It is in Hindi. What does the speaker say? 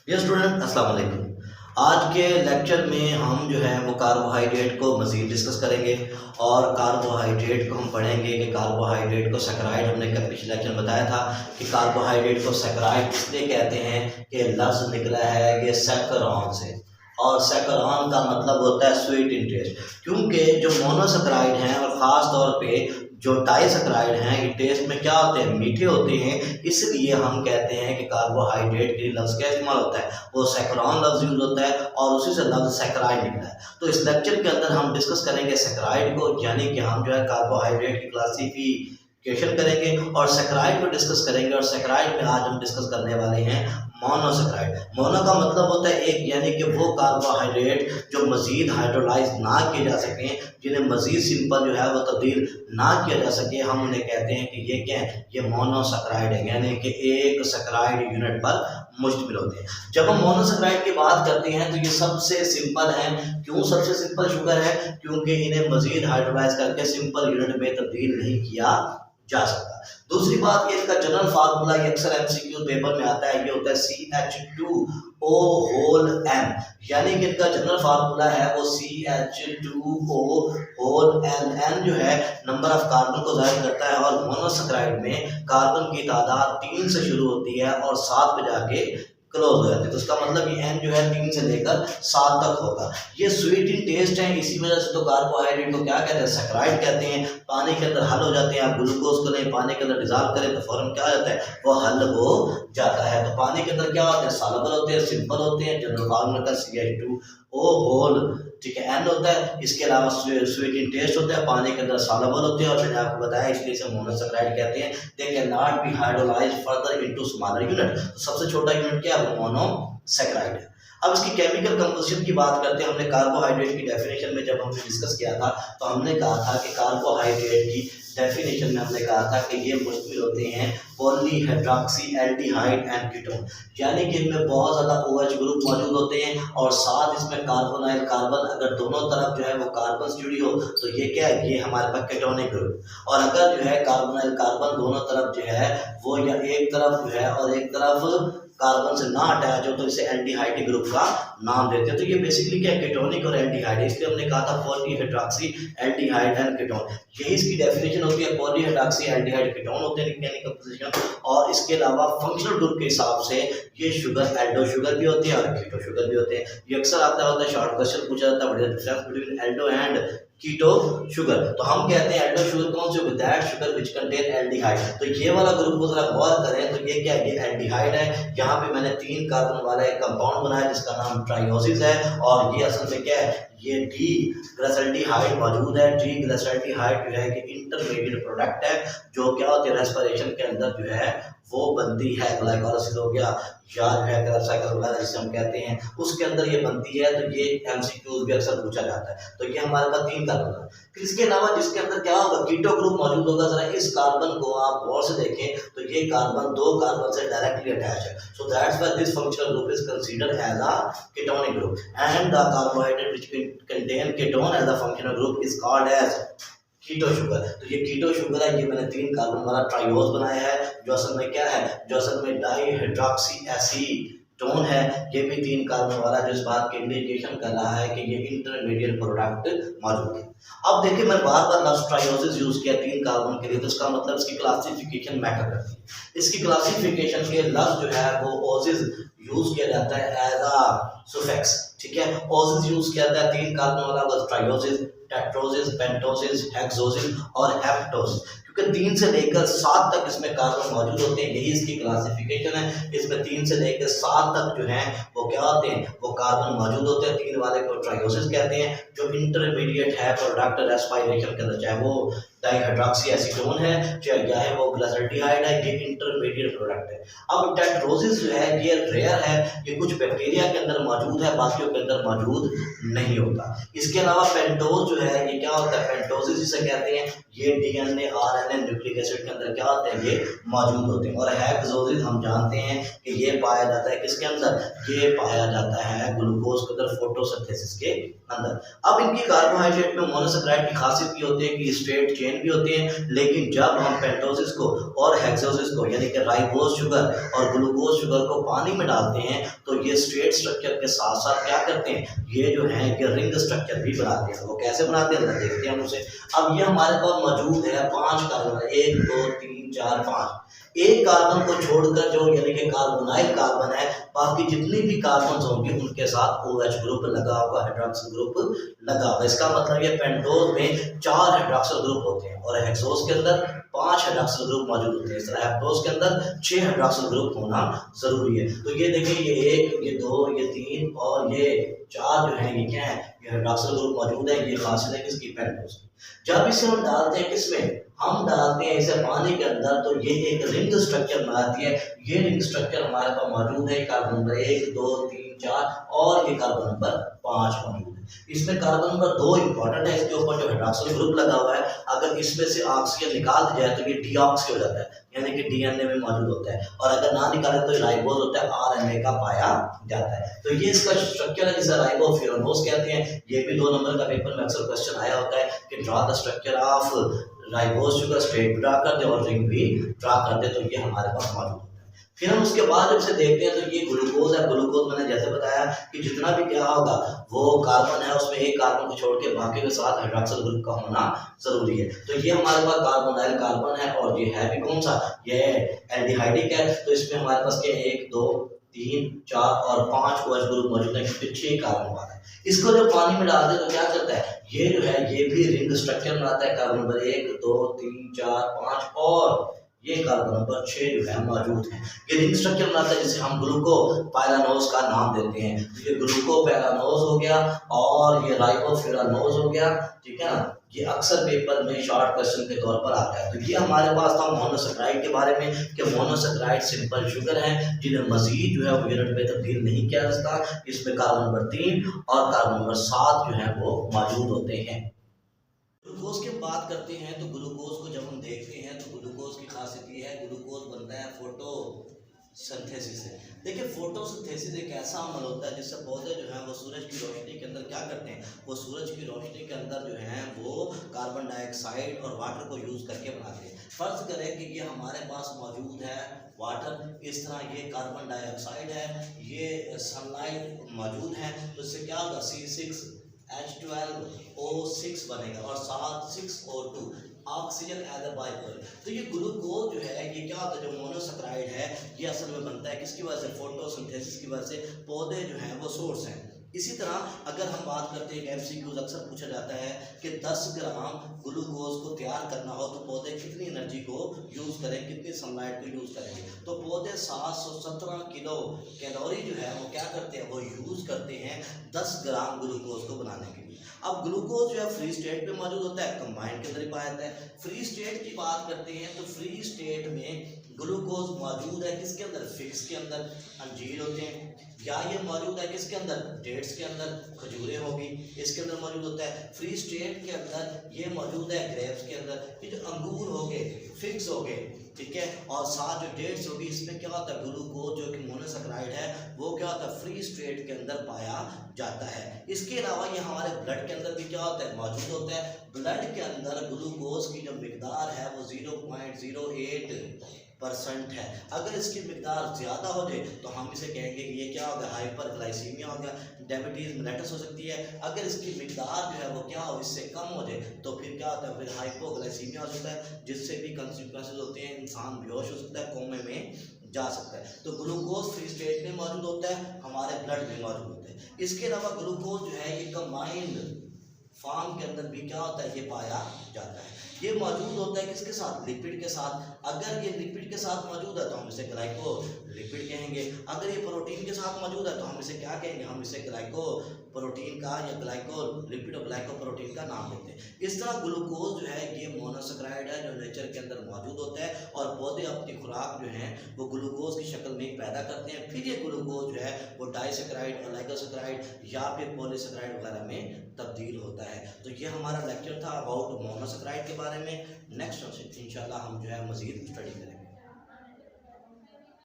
डियर स्टूडेंट अस्सलाम वालेकुम। आज के लेक्चर में हम जो है वो कार्बोहाइड्रेट को मज़ीद डिस्कस करेंगे और कार्बोहाइड्रेट को हम पढ़ेंगे कि कार्बोहाइड्रेट को सैकराइड, हमने कल पिछले लेक्चर में बताया था कि कार्बोहाइड्रेट को सैकराइड इसलिए कहते हैं कि लफ्ज़ निकला है कि सैकरान से, और सैकरान का मतलब होता है स्वीट इन टेस्ट, क्योंकि जो मोनोसैकराइड हैं और ख़ास तौर पे जो डाइसैकराइड हैं ये टेस्ट में क्या होते हैं, मीठे होते हैं। इसलिए हम कहते हैं कि कार्बोहाइड्रेट के लिए लफ्ज़ का इस्तेमाल होता है, वो सैकरान लफ्ज़ यूज़ होता है और उसी से लफ्ज़ सैकराइड निकला है। तो इस लेक्चर के अंदर हम डिस्कस करेंगे सैकराइड को, यानी कि हम जो है कार्बोहाइड्रेट की क्लासिफिकेशन करेंगे और सैकराइड को डिस्कस करेंगे। और सैकराइड में आज हम डिस्कस करने वाले हैं मोनोसैकराइड। मोनो का मतलब होता है एक, यानी कि वो कार्बोहाइड्रेट जो मज़ीद हाइड्रोलाइज ना किए जा सकें, जिन्हें मज़ीद सिंपल जो है वो तब्दील ना किया जा सके, हम उन्हें कहते हैं कि ये क्या है, ये मोनोसैकराइड है, यानी कि एक सैकराइड यूनिट पर मुश्तमिल होते हैं। जब हम मोनोसैकराइड की बात करते हैं तो ये सबसे सिंपल है। क्यों सबसे सिंपल शुगर है? क्योंकि इन्हें मज़ीद हाइड्रोलाइज करके सिंपल यूनिट में तब्दील नहीं किया जा सकता। दूसरी बात, ये इसका जनरल फार्मूला, ये अक्सर एमसीक्यू पेपर में आता है, ये होता है CH2O होल M, यानी कि इनका जनरल फार्मूला है वो CH2O होल N जो है नंबर ऑफ कार्बन को जाहिर करता है। और मोनोसैकराइड में कार्बन की तादाद 3 से शुरू होती है और 7 पे जाके क्लोज हो जाती है। तो इसका मतलब ये N जो है 3 से लेकर 7 तक होगा। ये स्वीट इन टेस्ट है, इसी वजह से तो कार्बोहाइड्रेट को क्या कहते हैं, सैकराइड कहते हैं। पानी के अंदर हल हो जाते हैं, आप ग्लूकोज को नहीं पानी के अंदर डिजॉल्व करें तो फौरन क्या हो जाता है, वो हल हो जाता है। तो पानी के अंदर क्या होते हैं, सॉल्युबल होते हैं, सिंपल होते हैं। जनरल फार्मूला का CH2O होल, ठीक है, N होता है। इसके अलावा स्वीट इन टेस्ट होता है, पानी के अंदर सॉल्युबल होते हैं और मैंने आपको बताया इसलिए इसे मोनोसैकराइड कहते हैं। They can not be hydrolysed further into smaller unit. तो सबसे छोटा यूनिट क्या है, वो मोनोसैकराइड है। अब इसकी केमिकल कंपोजिशन की बात करते हैं। हमने कार्बोहाइड्रेट की डेफिनेशन में जब हमने डिस्कस किया था तो हमने कहा था कि कार्बोहाइड्रेट की डेफिनेशन में हमने कहा था कि ये मुश्तमिल होते हैं पॉलीहाइड्रॉक्सी एल्डिहाइड एंड कीटोन, यानी कि इनमें बहुत ज़्यादा OH ग्रुप मौजूद होते हैं और साथ इसमें कार्बोनाइल कार्बन, अगर दोनों तरफ जो है वो कार्बन जुड़ी हो तो ये क्या है, ये हमारे पास कीटोनिक ग्रुप। और अगर जो है कार्बोनाइल कार्बन दोनों तरफ जो है वो, या एक तरफ जो है और एक तरफ कार्बन से ना अटैच हो तो इसे एल्डिहाइड ग्रुप का नाम देते हैं। तो ये बेसिकली क्या है, कीटोनिक और एल्डिहाइड, इसलिए हमने कहा था पॉलीहाइड्रॉक्सी एल्डिहाइड एंड कीटोन। यही इसकी डेफिनेशन होती है, पॉलीहाइड्रॉक्सी एल्डिहाइड कीटोन होते हैं केमिकल कंपोजिशन। और इसके अलावा फंक्शनल ग्रुप के हिसाब से ये शुगर एल्डो शुगर भी होती है और कीटो शुगर भी होते हैं। ये अक्सर आता होता है, शॉर्ट क्वेश्चन पूछा जाता है, difference between aldo and keto sugar. तो हम कहते हैं एल्डो शुगर कौन सी, that sugar which contain aldehyde. तो ये वाला ग्रुप को जरा गौर करें तो ये क्या है, ये एल्डिहाइड है। यहाँ पे मैंने 3 कार्बन वाला एक कंपाउंड बनाया जिसका नाम ट्राइओसिस है, और ये असल में क्या है, ये डी ग्लिसरल्डिहाइड मौजूद है। डी ग्लिसरल्डिहाइड जो है कि इंटरमीडिएट प्रोडक्ट है, जो क्या होती है, रेस्पिरेशन के अंदर जो है वो बनती है। ग्लाइकोलाइसिस हो गया या जो है क्रेब्स साइकिल वगैरह जिसे हम कहते हैं, उसके अंदर ये बनती है। तो ये एमसीक्यूज भी अक्सर पूछा जाता है। तो ये हमारे पास 3 कार्बन है। फिर इसके अलावा जिसके अंदर क्या होगा, कीटो ग्रुप मौजूद होगा। जरा इस कार्बन को आप गौर से देखें तो ये कार्बन 2 कार्बन से डायरेक्टली अटैच है। So that's why this functional group is considered as a ketonic group and the carbohydrate which contain ketone as a functional group is called as keto sugar. तो ये कीटो शुगर है, ये मैंने 3 कार्बन वाला ट्राइओस बनाया है, जो असल में क्या है, जो असल में डाइहाइड्रॉक्सी एसीटोन है। ये भी 3 कार्बन वाला, जो इस बात की इंडिकेशन कर रहा है कि ये इंटरमीडिएट प्रोडक्ट मौजूद है। अब देखिए, मैं बार बार लफ्ज़ ट्राइओसिस यूज किया 3 कार्बन के लिए, तो इसका मतलब इसकी क्लासिफिकेशन मैटर करती है। इसकी क्लासिफिकेशन के लफ्ज़ जो है वो ओसिस यूज किया जाता है एज अ सुफिक्स, ठीक है। ओसिस यूज किया जाता है 3 कार्बन वाला ट्राइओसिस, टेट्रोसिस, पेंटोसिस, हेक्सोसिस और हेप्टोसिस, क्योंकि 3 से लेकर 7 तक इसमें कार्बन मौजूद होते हैं। यही इसकी क्लासिफिकेशन है। इसमें 3 से लेकर 7 तक जो है वो क्या होते हैं, वो कार्बन मौजूद होते हैं। 3 वाले को ट्राइओसिस कहते हैं। जो इंटरमीडिएट है प्रोडक्ट रेस्पिरेशन के अंदर, चाहे वो डाइहाइड्रॉक्सी एसीटोन है चाहे वो ग्लिसरल्डिहाइड है, ये इंटरमीडिएट प्रोडक्ट है। अब टेट्रोसिस जो है ये रेयर है, ये कुछ बैक्टीरिया के अंदर मौजूद है, बाकियों के अंदर मौजूद नहीं होता। इसके अलावा पेंटोस जो है ये क्या होता है, पेंटोसिस जिसे कहते हैं, ये डीएनए आरएनए न्यूक्लिक एसिड के अंदर क्या होते हैं, ये मौजूद होते हैं। और हेक्सोसिस हम जानते हैं कि ये पाया जाता है किसके अंदर, ये पाया जाता है ग्लूकोज के अंदर, फोटोसिंथेसिस के अंदर। अब इनकी कार्बोहाइड्रेट में मोनोसैकराइड की खासियत ये होती है कि स्टेट चेंज चेन भी होते हैं, लेकिन जब हम पेंटोसिस को और हेक्सोसिस को यानी कि राइबोज शुगर और ग्लूकोज शुगर को पानी में डालते हैं तो ये स्ट्रेट स्ट्रक्चर के साथ साथ क्या करते हैं, ये जो है कि रिंग स्ट्रक्चर भी बनाते हैं। वो कैसे बनाते हैं देखते हैं हम उसे। अब ये हमारे पास मौजूद है 5 कार्बन, 1 2 3 4 5। एक कार्बन को छोड़कर जो यानी कि कार्बोनाइल कार्बन है, बाकी जितनी भी कार्बन होंगे उनके साथ OH ग्रुप लगा होगा, हाइड्रोक्सिल ग्रुप लगा होगा। इसका मतलब ये पेंटोज में 4 हाइड्रोक्सिल ग्रुप होते हैं और हेक्सोज के अंदर 5 हाइड्रोक्सिल ग्रुप मौजूद होते हैं। इस तरह हेप्टोज के अंदर 6 हाइड्रोक्सिल ग्रुप होना जरूरी है। तो ये देखिए, ये 1 ये 2 ये 3 और ये 4 जो है ये क्या है, ये हाइड्रोक्सिल ग्रुप मौजूद है। ये खासियत है किसकी, पेंटोज की। जब इसे हम डालते हैं किसमें, हम डालते हैं इसे पानी के अंदर, तो ये एक रिंग स्ट्रक्चर बनाती है। ये रिंग स्ट्रक्चर हमारे पास मौजूद है कार्बन नंबर 1 2 3 4 और ये कार्बन नंबर 5 मौजूद है। इसमें कार्बन नंबर 2 इंपॉर्टेंट है, इसके ऊपर जो हाइड्रोक्सिल ग्रुप लगा हुआ है, अगर इसमें से ऑक्सीजन निकाल दिया जाए तो ये डीऑक्सी हो जाता है, यानी कि DNA में मौजूद होता है, और अगर ना निकाले तो राइबोज होता है, RNA का पाया जाता है। तो ये इसका स्ट्रक्चर है जिसे राइबोफ्यूरानोज कहते हैं। ये भी 2 नंबर का पेपर में अक्सर क्वेश्चन आया होता है कि draw the structure of ribose sugar, straight draw कर दे और रिंग भी ड्रा कर दे, तो ये हमारे पास मौजूद होता है। फिर हम उसके बाद जब इसे देखते हैं तो ये ग्लूकोज है। ग्लूकोज मैंने जैसे बताया कि जितना भी क्या होगा वो कार्बन है, उसमें एक कार्बन को छोड़ के बाकी के साथ हाइड्रोक्सिल ग्रुप का होना जरूरी है। तो ये हमारे पास कार्बोनाइल कार्बन है और ये है भी कौन सा, ये एल्डिहाइडिक है। तो इसमें हमारे पास क्या 1 2 3 4 और 5 OH ग्रुप मौजूद है, क्योंकि 6 कार्बन वाला है। इसको जब पानी में डाल दे तो क्या करता है, ये जो है ये भी रिंग स्ट्रक्चर बनाता है। कार्बन नंबर 1 2 3 4 5 और ये कार्बन नंबर 6 जो है मौजूद है। ये रिंग स्ट्रक्चर बनाता है जिसे हम ग्लूकोपाइरानोज का नाम देते हैं। तो ये ग्लूकोपाइरानोज हो गया और ये राइबोफ्यूरानोज हो गया, ठीक है ना। ये अक्सर पेपर में शॉर्ट क्वेश्चन के तौर पर आता है। तो ये हमारे पास था मोनोसेक्राइड के बारे में कि मोनोसेक्राइड सिंपल शुगर है जिन्हें मजीद जो है वो यूनिट में तब्दील नहीं किया जा सकता। इसमें कार्बन नंबर 3 और कार्बन नंबर 7 जो है वो मौजूद होते हैं। ग्लूकोज की बात करते हैं तो ग्लूकोज को जब हम देखते हैं तो ग्लूकोज की खासियत ये है, ग्लूकोज बनता है फोटोसिंथेसिस से। देखिए, फोटोसिंथेसिस एक ऐसा अमल होता है जिससे पौधे जो हैं वो सूरज की रोशनी के अंदर क्या करते हैं, वो सूरज की रोशनी के अंदर जो है वो कार्बन डाइऑक्साइड और वाटर को यूज़ करके बनाते हैं। फर्ज करें कि ये हमारे पास मौजूद है वाटर, इस तरह ये कार्बन डाइऑक्साइड है, ये सनलाइट मौजूद है, तो इससे क्या होगा C6H12O6 बनेगा और साथ 6O2 oxygen as a by product. तो ये ग्लूकोज जो है ये क्या होता है, जो मोनोसेक्राइड है ये असल में बनता है किसकी वजह से, फोटोसिंथेसिस की वजह से। पौधे जो हैं वो सोर्स हैं। इसी तरह अगर हम बात करते हैं, MCQs अक्सर पूछा जाता है कि 10 ग्राम ग्लूकोज को तैयार करना हो तो पौधे कितनी एनर्जी को यूज़ करें, कितनी सनलाइट को यूज़ करेंगे। तो पौधे 717 किलो कैलोरी जो है वो क्या करते हैं, वो यूज़ करते हैं 10 ग्राम ग्लूकोज को बनाने के लिए। अब ग्लूकोज जो है फ्री स्टेट में मौजूद होता है, कंबाइंड के अंदर ही पाया जाता है। फ्री स्टेट की बात करते हैं तो फ्री स्टेट में ग्लूकोज मौजूद है किसके अंदर, फिग्स के अंदर, अंजीर होते हैं, या ये मौजूद है किसके अंदर, डेट्स के अंदर, खजूरें होगी, इसके अंदर मौजूद होता है। फ्री स्टेट के अंदर ये मौजूद है ग्रेप्स के अंदर, ये जो अंगूर हो गए, फिग्स हो गए, ठीक है, और साथ जो डेट्स होगी इसमें क्या होता है, ग्लूकोज जो कि मोनोसेक्राइड है वो क्या होता है, फ्री स्टेट के अंदर पाया जाता है। इसके अलावा ये हमारे ब्लड के अंदर भी क्या होता है, मौजूद होता है। ब्लड के अंदर ग्लूकोज की जो मिकदार है वो 0.08% है। अगर इसकी मिकदार ज़्यादा हो जाए तो हम इसे कहेंगे कि ये क्या होगा, हाइपरग्लाइसीमिया हो गया, डायबिटीज़ मेलिटस हो सकती है। अगर इसकी मिकदार जो है वो क्या हो, इससे कम हो जाए तो फिर क्या होता है, फिर हाइपोग्लाइसीमिया हो सकता है, जिससे भी कंसिक्वेंसेस होते हैं, इंसान बेहोश हो सकता है, कोमे में जा सकता है। तो ग्लूकोज फ्री स्टेट में मौजूद होता है, हमारे ब्लड में मौजूद होता है। इसके अलावा ग्लूकोज जो है ये कंबाइंड फॉर्म के अंदर भी क्या होता है, ये पाया जाता है। ये मौजूद होता है किसके साथ, लिपिड के साथ। अगर ये लिपिड के साथ मौजूद है तो हम इसे ग्लाइकोलिपिड कहेंगे। अगर ये प्रोटीन के साथ मौजूद है तो हम इसे क्या कहेंगे, हम इसे ग्लाइकोप्रोटीन का या ग्लाइकोलिपिड और ग्लाइकोप्रोटीन का नाम देते हैं। इस तरह ग्लूकोज जो है ये मोनोसेक्राइड है जो नेचर के अंदर मौजूद होता है और पौधे अपनी खुराक जो है वो ग्लूकोज की शक्ल में पैदा करते हैं। फिर ये ग्लूकोज जो है वो डाइसेक्राइड, ऑलिगोसेक्राइड या फिर पॉलीसेक्राइड वगैरह में तब्दील होता है। तो ये हमारा लेक्चर था अबाउट मोनोसेक्राइड के बारे में। नेक्स्ट इंशाल्लाह हम जो है मज़ीद स्टडी करेंगे।